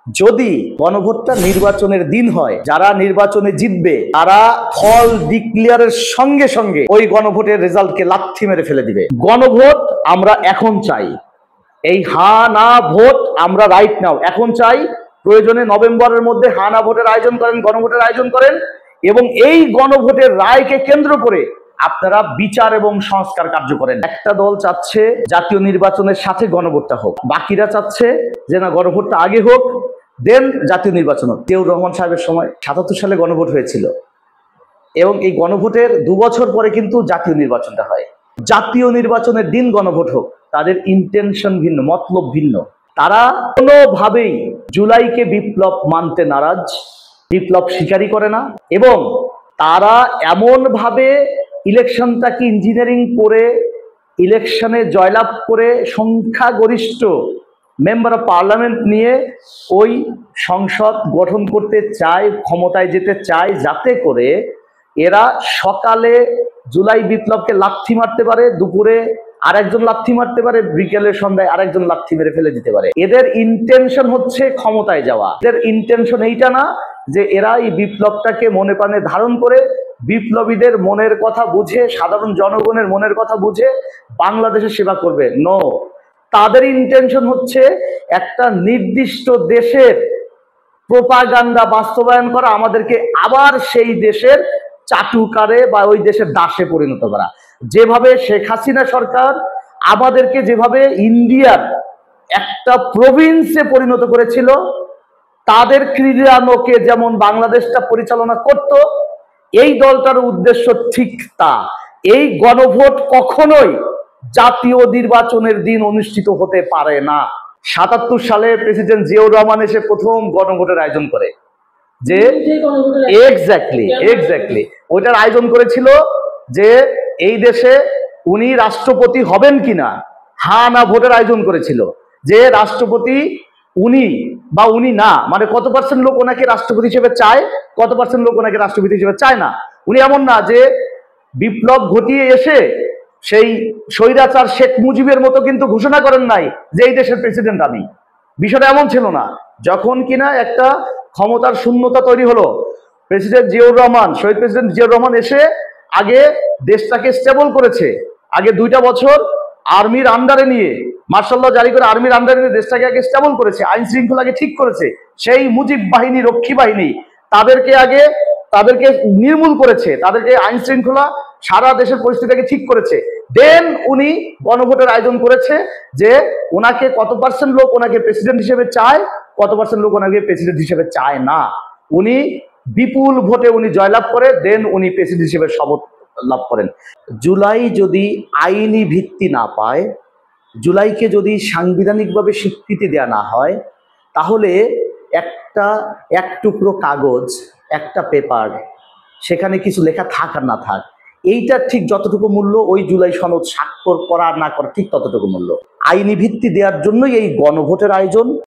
যদি গণভোটটা নির্বাচনের দিন হয়, যারা নির্বাচনে জিতবে তারা ফল ডিক্লেয়ারের সঙ্গে সঙ্গে ওই গণভোটের রেজাল্টকে লাথি মেরে ফেলে দিবে। গণভোট আমরা এখন চাই, এই হা না ভোট আমরা রাইট নাও এখন চাই। প্রয়োজনে নভেম্বরের মধ্যে হা না ভোটের আয়োজন করেন, গণভোটের আয়োজন করেন, এবং এই গণভোটের রায়কে কেন্দ্র করে আপনারা বিচার এবং সংস্কার কার্য করেন। একটা দল চাচ্ছে জাতীয় নির্বাচনের সাথে গণভোটটা হোক, বাকিরা চাচ্ছে যে না গণভোটটা আগে হোক দেন জাতীয় নির্বাচন হোক। জিয়াউর রহমান সাহেবের সময় ৭৭ সালে গণভোট হয়েছিল এবং এই গণভোটের ২ বছর পরে কিন্তু জাতীয় নির্বাচনটা হয়। জাতীয় নির্বাচনের দিন গণভোট হোক, তাদের ইন্টেনশন ভিন্ন, মতলব ভিন্ন। তারা কোনোভাবেই জুলাইকে বিপ্লব মানতে নারাজ, বিপ্লব স্বীকারই করে না, এবং তারা এমনভাবে ইলেকশনটাকে ইঞ্জিনিয়ারিং করে ইলেকশনে জয়লাভ করে সংখ্যাগরিষ্ঠ মেম্বার অফ পার্লামেন্ট নিয়ে ওই সংসদ গঠন করতে চায়, ক্ষমতায় যেতে চায়, যাতে করে এরা সকালে জুলাই বিপ্লবকে লাথি মারতে পারে, দুপুরে আরেকজন লাথি মারতে পারে, বিকেলের সন্ধ্যায় আরেকজন লাথি মেরে ফেলে দিতে পারে। এদের ইন্টেনশন হচ্ছে ক্ষমতায় যাওয়া। এদের ইন্টেনশন এইটা না যে এরা এই বিপ্লবটাকে মনে প্রাণে ধারণ করে বিপ্লবীদের মনের কথা বুঝে, সাধারণ জনগণের মনের কথা বুঝে বাংলাদেশের সেবা করবে। নো, তাদের ইন্টেনশন হচ্ছে একটা নির্দিষ্ট দেশের প্রোপাগান্ডা বাস্তবায়ন করা, আমাদেরকে আবার সেই দেশের চাটুকারে বা ওই দেশের দাসে পরিণত করা। যেভাবে শেখ হাসিনা সরকার আমাদেরকে যেভাবে ইন্ডিয়ার একটা প্রভিন্সে পরিণত করেছিল, তাদের ক্রীড়ানোকে যেমন বাংলাদেশটা পরিচালনা করত, এই দলটার উদ্দেশ্য ঠিক তা। এই গণভোট কখনোই জাতীয় নির্বাচনের দিন অনুষ্ঠিত হতে পারে না। ৭৭ সালে প্রেসিডেন্ট জিয়াউর রহমান এসে প্রথম গণভোটের আয়োজন করে, যে এক্স্যাক্টলি ওইটার আয়োজন করেছিল যে এই দেশে উনি রাষ্ট্রপতি হবেন কিনা, হা না ভোটের আয়োজন করেছিল, যে রাষ্ট্রপতি উনি বা উনি না, মানে কত পার্সেন্ট লোক ওনাকে রাষ্ট্রপতি হিসেবে চায়, কত পার্সেন্ট লোক ওনাকে রাষ্ট্রপতি হিসেবে চায় না। উনি এমন না যে বিপ্লব ঘটিয়ে এসে সেই স্বৈরাচার শেখ মুজিবের মতো কিন্তু ঘোষণা করেন নাই যে এই দেশের প্রেসিডেন্ট আমি। বিষয়টা এমন ছিল না। যখন কিনা একটা ক্ষমতার শূন্যতা তৈরি হলো, প্রেসিডেন্ট জিয়াউর রহমান, শহীদ প্রেসিডেন্ট জিয়াউর রহমান এসে আগে দেশটাকে স্টেবল করেছে, আগে 2টা বছর আর্মির আন্ডারে নিয়ে মার্শাল ল জারি করে আর্মির আন্ডারে নিয়ে দেশটাকে আগে স্টেবল করেছে, আইন শৃঙ্খলাকে ঠিক করেছে। সেই মুজিব বাহিনী, রক্ষী বাহিনী, তাদেরকে নির্মূল করেছে, তাদেরকে আইন শৃঙ্খলা সারা দেশের পরিস্থিতিকে ঠিক করেছে। দেন উনি গণভোটের আয়োজন করেছে যে ওনাকে কত পার্সেন্ট লোক ওনাকে প্রেসিডেন্ট হিসেবে চায়, কত পার্সেন্ট লোক ওনাকে প্রেসিডেন্ট হিসেবে চায় না। উনি বিপুল ভোটে উনি জয়লাভ করে দেন উনি প্রেসিডেন্ট হিসেবে শপথ লাভ করেন। জুলাই যদি আইনি ভিত্তি না পায়, জুলাইকে যদি সাংবিধানিকভাবে স্বীকৃতি দেওয়া না হয়, তাহলে এক টুকরো কাগজ, একটা পেপার, সেখানে কিছু লেখা থাক আর না থাক, এইটার ঠিক যতটুকু মূল্য ওই জুলাই সনদ স্বাক্ষর করা না করা ঠিক ততটুকু মূল্য। আইনি ভিত্তি দেওয়ার জন্যই এই গণভোটের আয়োজন।